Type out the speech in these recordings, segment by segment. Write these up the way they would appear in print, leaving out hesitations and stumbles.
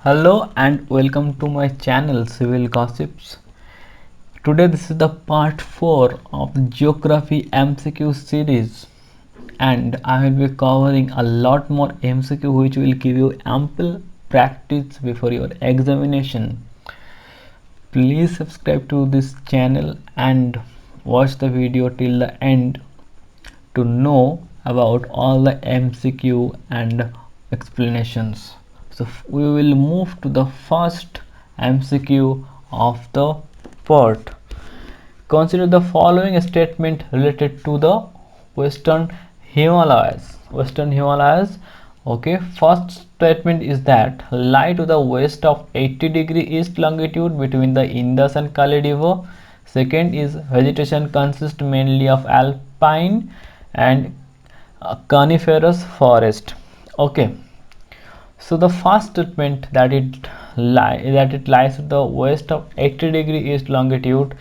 Hello and welcome to my channel Civil Gossips. Today this is the part 4 of the Geography MCQ series and I will be covering a lot more MCQ which will give you ample practice before your examination. Please subscribe to this channel and watch the video till the end to know about all the MCQ and explanations. So we will move to the first MCQ of the part. Consider the following statement related to the Western Himalayas. Western Himalayas. Okay, first statement is that lie to the west of 80° east longitude between the Indus and Kali River. Second is vegetation consists mainly of alpine and coniferous forest. Okay, so the first statement that it lies to the west of 80° east longitude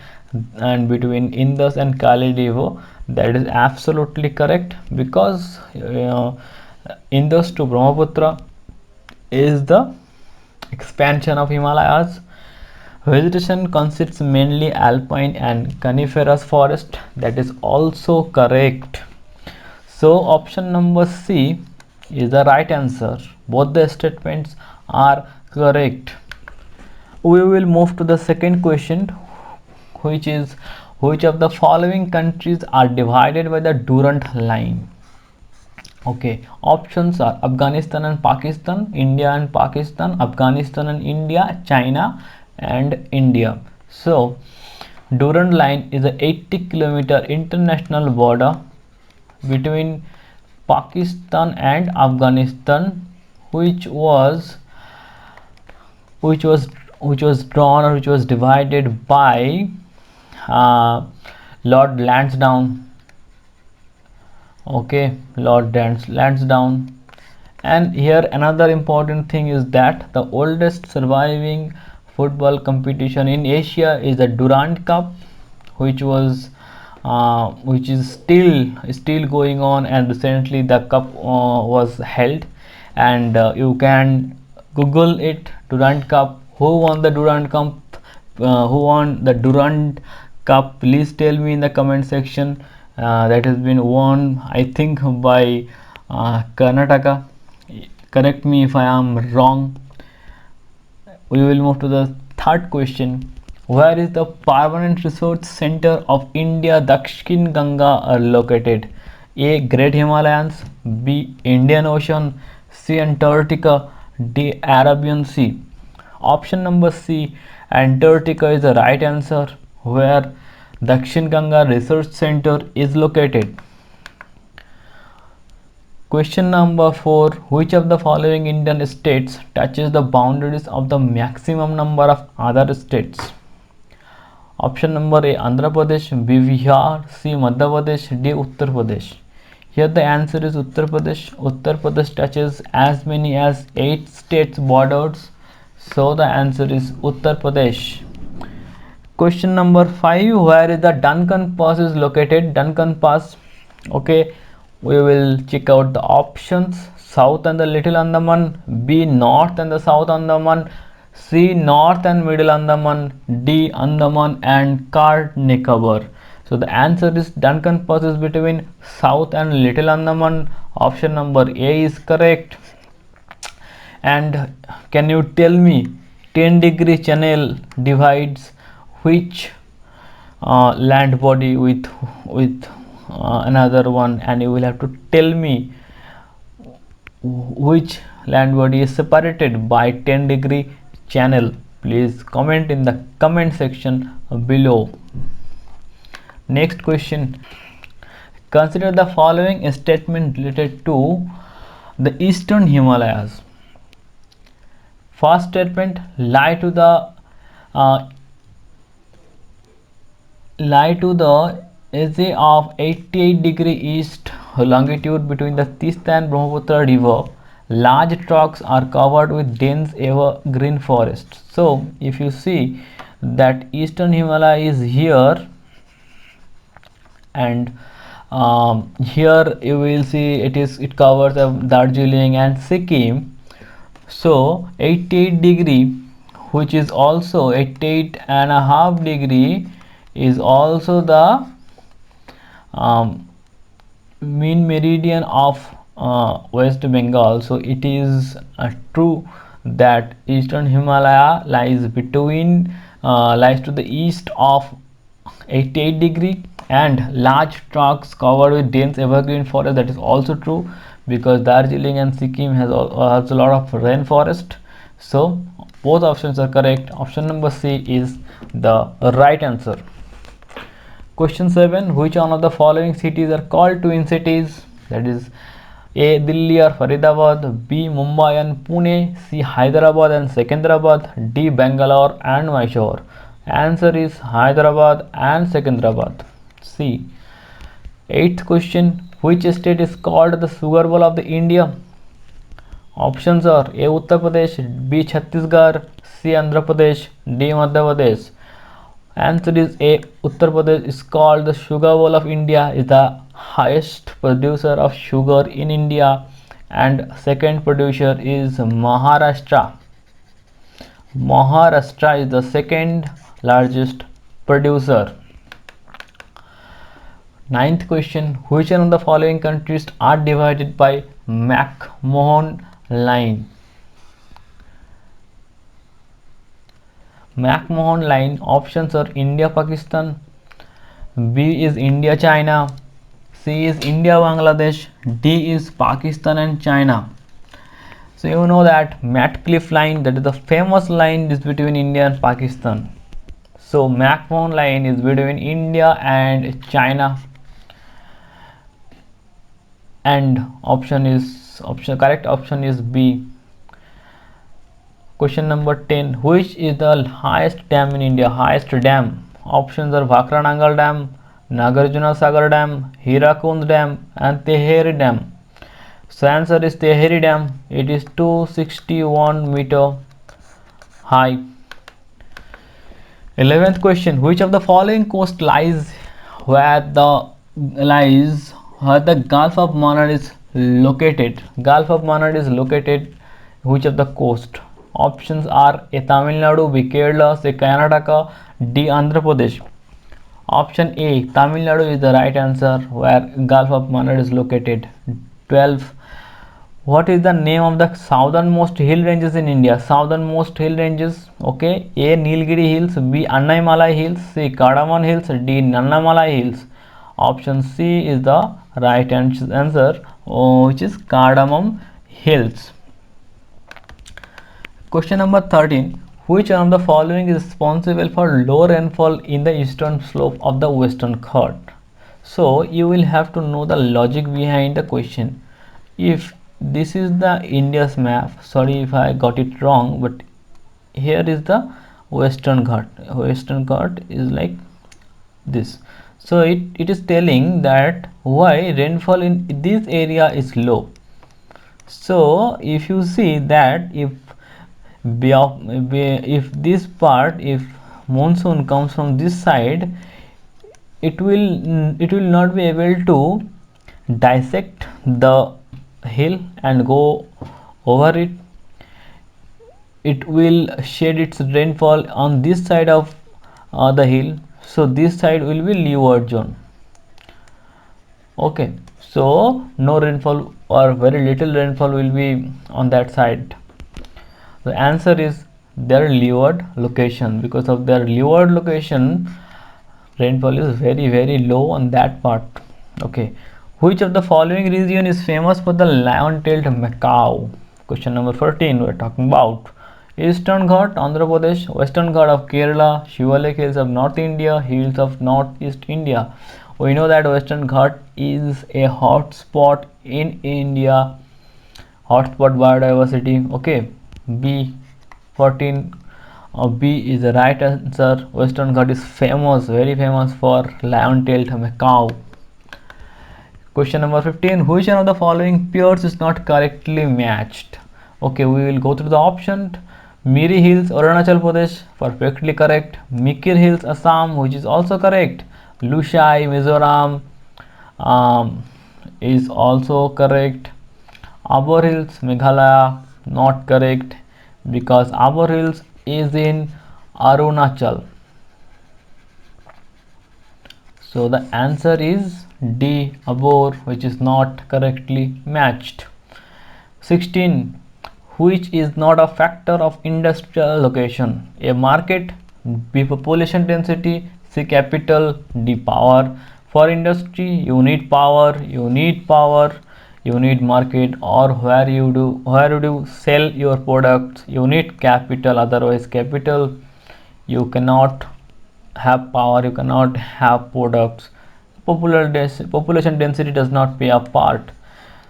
and between Indus and Kali River, that is absolutely correct because Indus to Brahmaputra is the expansion of Himalayas. Vegetation consists mainly alpine and coniferous forest, that is also correct. So option number C is the right answer. Both the statements are correct. We will move to the second question, which is which of the following countries are divided by the Durand line? Okay, options are Afghanistan and Pakistan, India and Pakistan, Afghanistan and India, China and India. So Durand line is a 80-kilometer international border between Pakistan and Afghanistan, which was which was which was drawn or which was divided by Lord Lansdowne. Okay, Lord Lansdowne. And here another important thing is that the oldest surviving football competition in Asia is the Durand Cup, which is still going on, and recently the cup was held, and you can Google it, Durand Cup. Who won the Durand Cup? Who won the Durand Cup? Please tell me in the comment section. That has been won, I think, by Karnataka. Correct me if I am wrong. We will move to the third question. Where is the permanent resource center of India Dakshin Ganga are located? A. Great Himalayas, B. Indian Ocean, C. Antarctica, D. Arabian Sea. Option number C, Antarctica, is the right answer, where Dakshin Ganga Research Center is located. Question number 4. Which of the following Indian states touches the boundaries of the maximum number of other states? Option number A, Andhra Pradesh, B, Bihar, C, Madhya Pradesh, D, Uttar Pradesh. Here the answer is Uttar Pradesh. Uttar Pradesh touches as many as 8 states borders. So the answer is Uttar Pradesh. Question number 5. Where is the Duncan Pass is located? Duncan Pass. Okay, we will check out the options. South and the Little Andaman, B, North and the South Andaman, C, North and Middle Andaman, D, Andaman and Car Nicobar. So the answer is Duncan Pass is between South and Little Andaman. Option number A is correct. And can you tell me 10-degree channel divides which land body with another one, and you will have to tell me which land body is separated by 10-degree channel. Please comment in the comment section below. Next question. Consider the following statement related to the Eastern Himalayas. First statement, lie to the edge of 88-degree east longitude between the Tista and Brahmaputra river. Large tracts are covered with dense evergreen forests. So if you see that Eastern Himalaya is here, and here you will see it covers Darjeeling and Sikkim. So 88 degree, which is also 88 and a half degree, is also the mean meridian of West Bengal. So it is true that eastern Himalaya lies to the east of 88 degree, and large tracts covered with dense evergreen forest. That is also true because Darjeeling and Sikkim has a lot of rainforest. So both options are correct. Option number C is the right answer. Question 7. Which one of the following cities are called twin cities? That is A. Delhi or Faridabad, B. Mumbai and Pune, C. Hyderabad and Secunderabad, D. Bangalore and Mysore. Answer is Hyderabad and Secunderabad. C. 8th question. Which state is called the Sugar Bowl of the India? Options are A. Uttar Pradesh, B. Chhattisgarh, C. Andhra Pradesh, D. Madhya Pradesh. Answer is A. Uttar Pradesh is called the Sugar Bowl of India, is the highest producer of sugar in India, and second producer is Maharashtra. Maharashtra is the second largest producer. 9th question. Which one of the following countries are divided by McMahon line? McMahon line options are India Pakistan, B is India China, C is India Bangladesh, D is Pakistan and China. So you know that Matcliffe line, that is the famous line, is between India and Pakistan. So McMahon line is between India and China, and correct option is B. Question number 10. Which is the highest dam in India? Highest dam. Options are Bhakra Nangal Dam, Nagarjuna Sagar Dam, Hirakund Dam and Teheri Dam. So answer is Teheri Dam. It is 261 meter high. 11th question. Which of the following coast lies where the Gulf of Mannar is located? Gulf of Mannar is located which of the coast? Options are A. Tamil Nadu, B. Kerala, C. Karnataka, D. Andhra Pradesh. Option A. Tamil Nadu is the right answer where Gulf of Mannar is located. 12. What is the name of the southernmost hill ranges in India? Southernmost hill ranges. Okay. A. Nilgiri Hills, B. Anaimalai Hills, C. Kadaman Hills, D. Nannamalai Hills. Option C is the right answer, which is Cardamom Hills. Question number 13. Which one of the following is responsible for low rainfall in the eastern slope of the Western Ghat? So you will have to know the logic behind the question. If this is the India's map, sorry if I got it wrong, but here is the Western Ghat. Western Ghat is like this. So it is telling that why rainfall in this area is low. So if you see that if this part, if monsoon comes from this side, it will not be able to dissect the hill and go over it. It will shed its rainfall on this side of the hill. So this side will be leeward zone. Okay, so no rainfall or very little rainfall will be on that side. The answer is their leeward location. Because of their leeward location, rainfall is very low on that part. Okay, which of the following region is famous for the lion-tailed macaw? Question number 14. We are talking about Eastern Ghat, Andhra Pradesh, Western Ghat of Kerala, Shivalik Hills of North India, Hills of Northeast India. We know that Western Ghat is a hot spot in India, hotspot biodiversity. Okay, B 14 B is the right answer. Western Ghat is famous, very famous for lion-tailed macaw. Question number 15. Which one of the following pairs is not correctly matched? Okay, we will go through the option. Miri Hills, Arunachal Pradesh, perfectly correct. Mikir Hills, Assam, which is also correct. Lushai, Mizoram, is also correct. Abor Hills, Meghalaya, Not correct, because Abor Hills is in Arunachal. So the answer is D, Abor, which is not correctly matched. 16. Which is not a factor of industrial location? A market, B population density, C capital, D power. For industry, you need power, you need market, or where would you sell your products, you need capital. Otherwise capital, you cannot have power, you cannot have products. Population density does not play a part,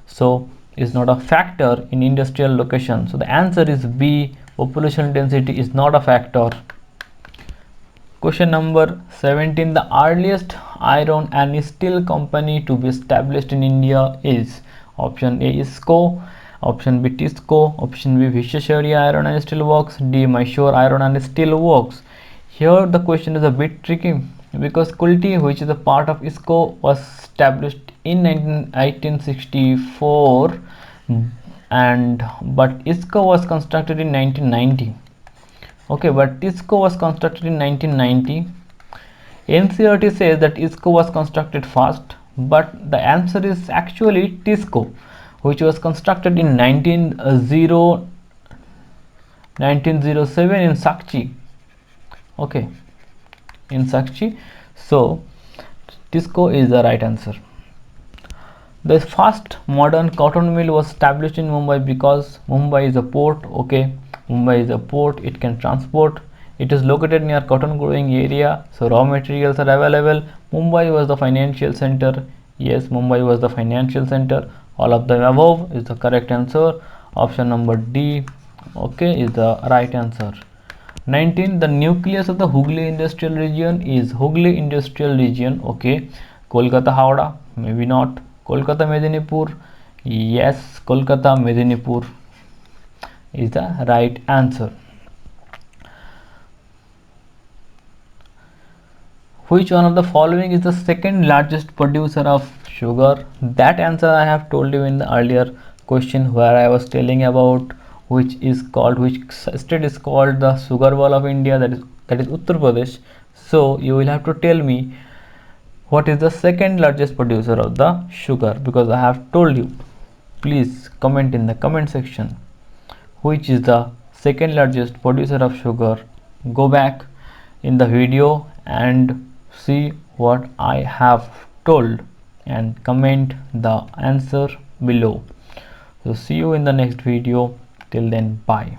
so is not a factor in industrial location. So the answer is B, population density is not a factor. Question number 17. The earliest iron and steel company to be established in India is option A ISCO, option B TISCO, option B Visvesvaraya Iron and Steel Works, D Mysore Iron and Steel Works. Here the question is a bit tricky because Kulti, which is a part of ISCO, was established in 1864, and but ISCO was constructed in 1990. Okay, but TISCO was constructed in 1990. NCERT says that ISCO was constructed first, but the answer is actually TISCO, which was constructed in 1907 in Sakchi. Okay, in Sakchi. So TISCO is the right answer. The first modern cotton mill was established in Mumbai because Mumbai is a port. Okay, Mumbai is a port, it can transport. It is located near cotton growing area, so raw materials are available. Mumbai was the financial center. Yes, Mumbai was the financial center. All of the above is the correct answer. Option number D, okay, is the right answer. 19. The nucleus of the Hooghly industrial region is Hooghly industrial region. Okay, Kolkata Howrah, maybe not. Kolkata Medinipur, yes, Kolkata Medinipur is the right answer. Which one of the following is the second largest producer of sugar? That answer I have told you in the earlier question where I was telling about which state is called the sugar bowl of India, that is Uttar Pradesh. So you will have to tell me what is the second largest producer of the sugar, because I have told you. Please comment in the comment section which is the second largest producer of sugar. Go back in the video and see what I have told and comment the answer below. So see you in the next video. Till then, bye.